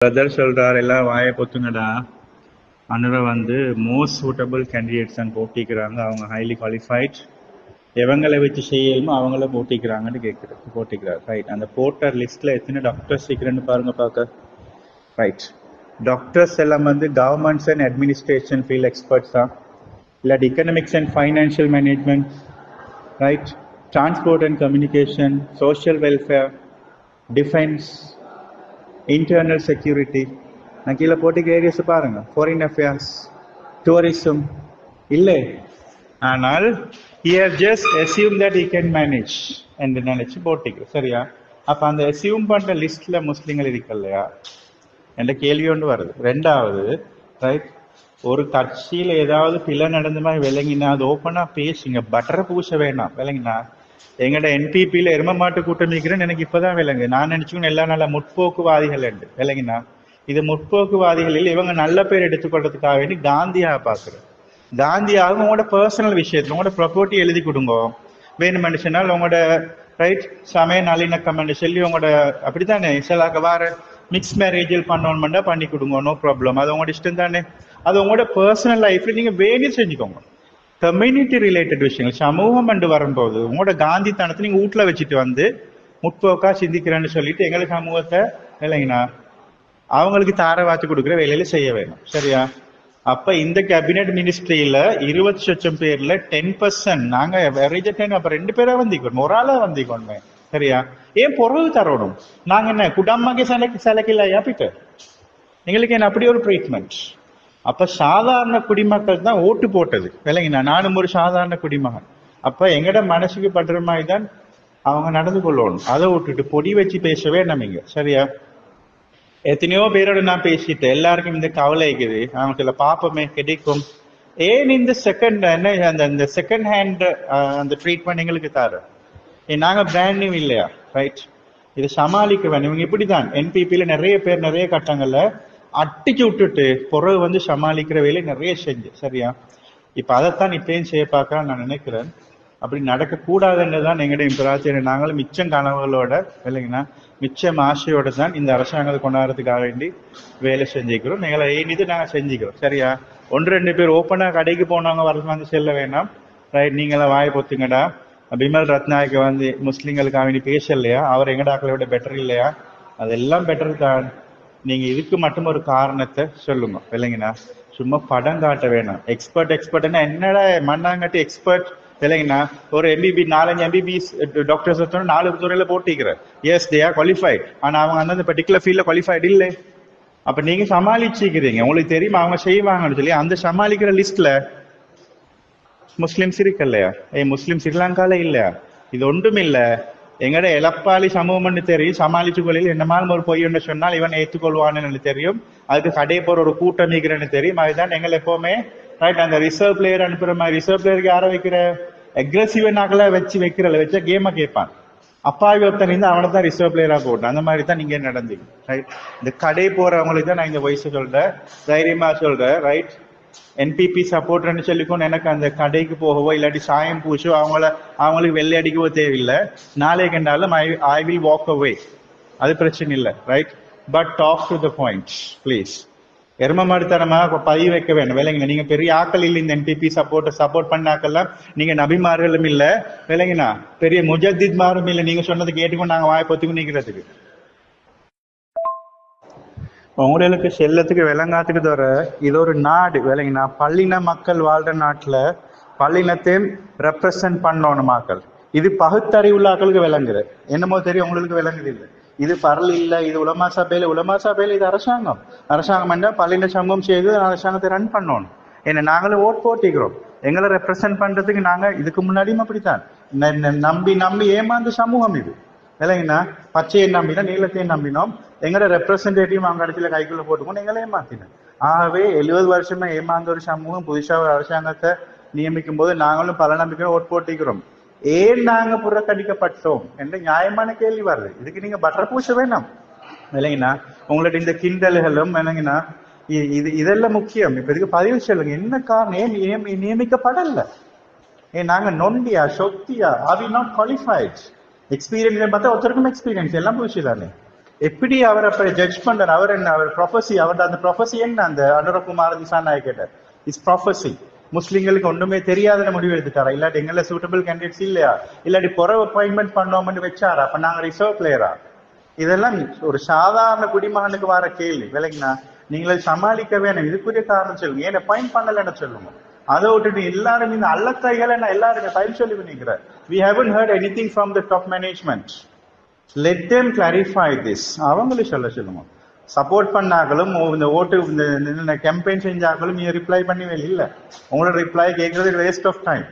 Brother சொல்றார் எல்லாம் வாயை பொத்துங்கடா. அனுரை வந்து மோஸ்ட் சூட்டபிள் கேண்டிடேட்ஸ் தான் போட்டிக்கிறாங்க, அவங்க ஹைலி குவாலிஃபைட், எவங்களை வச்சு செய்யணுமோ அவங்கள போட்டிக்கிறாங்கன்னு போட்டிக்கிறார். ரைட். அந்த போட்டர் லிஸ்ட்ல எத்தனை டாக்டர்ஸ் இருக்கிறேன்னு பாருங்க பார்க்க. ரைட். டாக்டர்ஸ் எல்லாம் வந்து governments and administration field experts தான், இல்லாட்டி economics and financial management, right, transport and communication, social welfare, defence, internal security. நான் கீழே போட்டிக்கு ஏரியாஸ் பாருங்க. ஃபாரின் அஃபேர்ஸ், டூரிசம் இல்லை. ஆனால் he has just assumed that he can manage என்று நினைச்சு போட்டிக்கு. சரியா? அப்ப அந்த அசியூம் பண்ற லிஸ்ட்ல முஸ்லிம்கள் இருக்கு இல்லையா என்ற கேள்வி ஒன்று வருது. ரெண்டாவது, ரைட், ஒரு கட்சியில ஏதாவது பிள்ளை நடந்த மாதிரி விளங்கினா அது ஓப்பனா பேசுங்க, பட்டரை பூச வேணாம். விளங்கினா எங்கட என்பிபியில எரும மாட்டு கூட்டம் இருக்கிறேன்னு எனக்கு இப்பதான் விளங்கு. நான் நினைச்சுக்கணும் எல்லா நல்ல முற்போக்குவாதிகள் என்று. விளங்கினா இது முற்போக்குவாதிகளில் இவங்க நல்ல பேர் எடுத்துக்கொள்றதுக்காக வேண்டி காந்தியாக பாக்குறேன். காந்தியாக உங்களோட பர்சனல் விஷயத்துல உங்களோட ப்ராப்பர்ட்டி எழுதி கொடுங்க, வேணுமென்று சொன்னால் உங்களோட ரைட் சமய நல்லிணக்கம் என்று சொல்லி உங்களோட அப்படித்தானே சிலாக்க வார மிக்ஸ் மேரேஜில் பண்ணணும்னா பண்ணி கொடுங்க, நோ ப்ராப்ளம். அது உங்களோட இஷ்டம் தானே. அது உங்களோட பர்சனல் லைஃப்ல நீங்க வேணும் செஞ்சுக்கோங்க. கம்யூனிட்டி ரிலேட்டட் விஷயங்கள் சமூகம் என்று வரும்போது உங்களோட காந்தித்தனத்தை நீங்க வீட்டுல வச்சுட்டு வந்து முற்போக்கா சிந்திக்கிறேன்னு சொல்லிட்டு எங்களுக்கு சமூகத்தை இல்லைங்கண்ணா அவங்களுக்கு தார வாத்து கொடுக்குற வேலையில செய்ய வேணும். சரியா? அப்ப இந்த கேபினெட் மினிஸ்ட்ரியில 20 லட்சம் பேர்ல 10% நாங்க அவரேஜ் 10, அப்ப 2 பேரா வந்திக்கணும், ஒரு ஆளா வந்திக்கணுமே. சரியா? ஏன் பொருள் தரணும்? நாங்க என்ன குடம்மாக்கு சிலைக்கில்லையா பிட்ட எங்களுக்கு என்ன அப்படி ஒரு ட்ரீட்மெண்ட்? அப்ப சாதாரண குடிமக்கள் தான் ஓட்டு போட்டது. விளங்கினா நானும் ஒரு சாதாரண குடிமகன். அப்ப எங்கட மனசுக்கு படுற மாதிரி தான் அவங்க நடந்து கொள்ளணும். அதை விட்டுட்டு பொடி வச்சு பேசவே நம்பிங்க. சரியா? எத்தனையோ பேரோட நான் பேசிட்டேன், எல்லாருக்கும் இந்த கவலை இருக்குது, அவங்களுக்கு பாப்பமே கிடைக்கும். ஏன் இந்த செகண்ட் என்ன அந்த செகண்ட் ஹேண்ட் அந்த ட்ரீட்மெண்ட் எங்களுக்கு தர நாங்க பிராண்ட் நியூ இல்லையா? ரைட். இதை சமாளிக்க வேணும். இவங்க இப்படிதான் என்பிபியில நிறைய பேர் நிறைய கட்டங்கள்ல அட்டிச்சு விட்டுட்டு பிறகு வந்து சமாளிக்கிற வேலையை நிறைய செஞ்சு. சரியா? இப்ப அதைத்தான் இப்பயும் செய்ய பார்க்க நான் நினைக்கிறேன். அப்படி நடக்கக்கூடாதுன்றதுதான் எங்களுடைய பிரார்த்தனை. நாங்களும் மிச்சம் கனவுகளோட இல்லைங்கன்னா மிச்சம் ஆசையோட தான் இந்த அரசாங்கத்தை கொண்டாடுறதுக்காக வேண்டி வேலை செஞ்சுக்கிறோம். எங்களை ஏனிது நாங்கள் செஞ்சுக்கிறோம். சரியா? 1-2 பேர் ஓப்பனா கடைக்கு போனவங்க வரது வந்து செல்ல வேணாம். ரைட். நீங்களாம் வாய் பொத்துங்கடா. பிமல் ரத்நாயக்க வந்து முஸ்லிம்களுக்காக வேண்டி பேசலையா? அவர் எங்கடாக்களை விட பெட்டர் இல்லையா? அதெல்லாம் பெட்டர் தான். நீங்க இதுக்கு மட்டும் ஒரு காரணத்தை சொல்லுங்க. இல்லைங்கண்ணா சும்மா படம் காட்ட வேணாம். எக்ஸ்பர்ட்னா என்னடா மண்ணாங்கட்டி எக்ஸ்பர்ட் இல்லைங்கண்ணா. ஒரு எம்பிபி 4-5 எம்பிபிஎஸ் டாக்டர்ஸ் 4 துறையில போட்டிக்கிறேன். Yes they are qualified. ஆனா அவங்க அந்த பர்டிகுலர் ஃபீல்ட்ல குவாலிஃபைட் இல்லை. அப்ப நீங்க சமாளிச்சுக்கிறீங்க, உங்களுக்கு தெரியுமா அவங்க செய்வாங்கன்னு சொல்லி. அந்த சமாளிக்கிற லிஸ்ட்ல முஸ்லிம்ஸ் இருக்கு இல்லையா? முஸ்லிம் ஸ்ரீலங்கால இல்லையா? இது ஒன்றும் இல்லை. எங்கட எலப்பாளி சமூகம்னு தெரியும், சமாளிச்சு கொள்ளையில் என்ன மாதிரி ஒரு பொய் ஒன்று சொன்னால் இவன் ஏற்றுக்கொள்வான்னு தெரியும். அதுக்கு கடையை போற ஒரு கூட்டம் நீக்கிறன்னு தெரியும். அதுதான் எங்களை எப்பவுமே ரைட் அந்த ரிசர்வ் பிளேயர் அனுப்புற மாதிரி. ரிசர்வ் பிளேயருக்கு யாரை வைக்கிற அக்ரெசிவ் நாக்களை வைக்கிறல வச்சா கேமை கேட்பான். அப்பாவி ஒருத்தன் இருந்து அவனை தான் ரிசர்வ் பிளேயரா போட்டான். அந்த மாதிரி தான் நீங்க நடந்தீங்க. ரைட். இந்த கடை போறவங்களுக்கு தான் நான் இந்த வயசு சொல்றேன், தைரியமா சொல்றேன். ரைட். என்பிபி சப்போர்ட்னு சொல்லிக்கொண்டு எனக்கு அந்த கடைக்கு போகவோ இல்லாட்டி சாயம் பூச்சோ அவங்களுக்கு வெள்ளை அடிக்கவோ தேவையில்லை. நாளை கண்டாலும் ஐ வில் வாக் அவே, அது பிரச்சனை இல்லை. Right. But talk to the point please. எரும மாடுத்தனமா பதிவு வைக்க வேணும். விளங்கினா நீங்க பெரிய ஆக்கள் இல்லை. இந்த என்பிபி சப்போர்ட் பண்ணாக்கெல்லாம் நீங்க நபிமார்களும் இல்லை. விளங்கினா பெரிய முஜத்தித் மாரும் இல்லை. நீங்க சொன்னது கேட்டுக்கொண்டு நாங்க வாய்ப்பத்துக்கும் நிக்கிறதுக்கு உங்களுக்கு செல்லத்துக்கு விளங்காத்துக்கு தவிர இது ஒரு நாடு. விளங்கினா பல்லின மக்கள் வாழ்ற நாட்டுல பல்லினத்தையும் ரெப்ரசன்ட் பண்ணணும் மக்கள். இது பகுத்தறிவுள்ள ஆக்களுக்கு விளங்குது. என்னமோ தெரியும், உங்களுக்கு விளங்குது இல்லை. இது பரல் இல்லை, இது உலமா சபையில இது அரசாங்கம் என்ன பல்லின சமூகம் செய்து அரசாங்கத்தை ரன் பண்ணணும். ஏன்னா நாங்களும் ஓட் போட்டிக்கிறோம். எங்களை ரெப்ரசன்ட் பண்றதுக்கு நாங்க இதுக்கு முன்னாடியும் அப்படித்தான் நம்பி ஏமாந்த சமூகம் இது. இல்லைங்கண்ணா பச்சையை நம்பினோம், நீளத்தையும் நம்பினோம். எங்களோட ரெப்ரசன்டேட்டிவ் அவங்க இடத்துல கைக்குள்ள போட்டுக்கணும், எங்களை ஏமாத்தினோம். ஆகவே 70 வருஷமா ஏமாந்த ஒரு சமூகம் புதுசா ஒரு அரசாங்கத்தை நியமிக்கும் போது நாங்களும் பல நம்பிக்கை ஓட் போட்டிக்கிறோம். ஏன் நாங்க புறக்கணிக்கப்பட்டோம் என்ற நியாயமான கேள்வி வருது. இதுக்கு நீங்க பட்டர் பூச வேணாம். இல்லைங்கண்ணா உங்களோட இந்த கிண்டல்களும் இல்லைங்கண்ணா இதெல்லாம் முக்கியம். இப்ப இதுக்கு பதிவு சொல்லுங்க. என்ன காரணம் நியமிக்கப்படல? நாங்க நொண்டியா சொத்தியா? Are we not qualified? Experience பார்த்தா ஒருத்தருக்கும் எக்ஸ்பீரியன்ஸ் எல்லாம் போச்சு தானே. எப்படி அவர் அப்ப ஜட்ஜ் பண்றாரு? அவர் என்ன, அவர் ப்ரொஃபஸி, அவர் அந்த ப்ரொஃபஸி என்ன? அந்த அனுரகுமார் திசாநாயக் கேட்டார், இஸ் ப்ரொஃபஸி. முஸ்லிம்களுக்கு ஒன்றுமே தெரியாத முடிவு எடுத்துட்டாரா? இல்லாட்டி எங்களை சூட்டபிள் கேண்டிடேட்ஸ் இல்லையா? இல்லாட்டி புறவு அப்பாயின்மெண்ட் பண்ணோம்னு வச்சாரா? அப்ப நாங்க ரிசர்வ் பிளேயரா? இதெல்லாம் ஒரு சாதாரண குடிமகனுக்கு வர கேள்வி, விலகினா நீங்களே சமாளிக்க வேணும். இதுக்குரிய காரணம் சொல்லுங்க, ஏன் பாயிண்ட் பண்ணலன்னு சொல்லுங்க. அதை விட்டுட்டு எல்லாரும் இந்த அல்லக்கைகளை நான் எல்லாருமே டைம் சொல்லி பண்ணிக்கிறேன். We haven't heard anything from the top management. Let them clarify this. அவங்களும் சொல்லுங்க. சப்போர்ட் பண்ணாங்களும் இந்த ஓட்டு இந்த கேம்பெயின் செஞ்சாங்களும் நீங்க ரிப்ளை பண்ணவே இல்லை. உங்களோட ரிப்ளை கேட்கறது வேஸ்ட் ஆஃப் டைம்.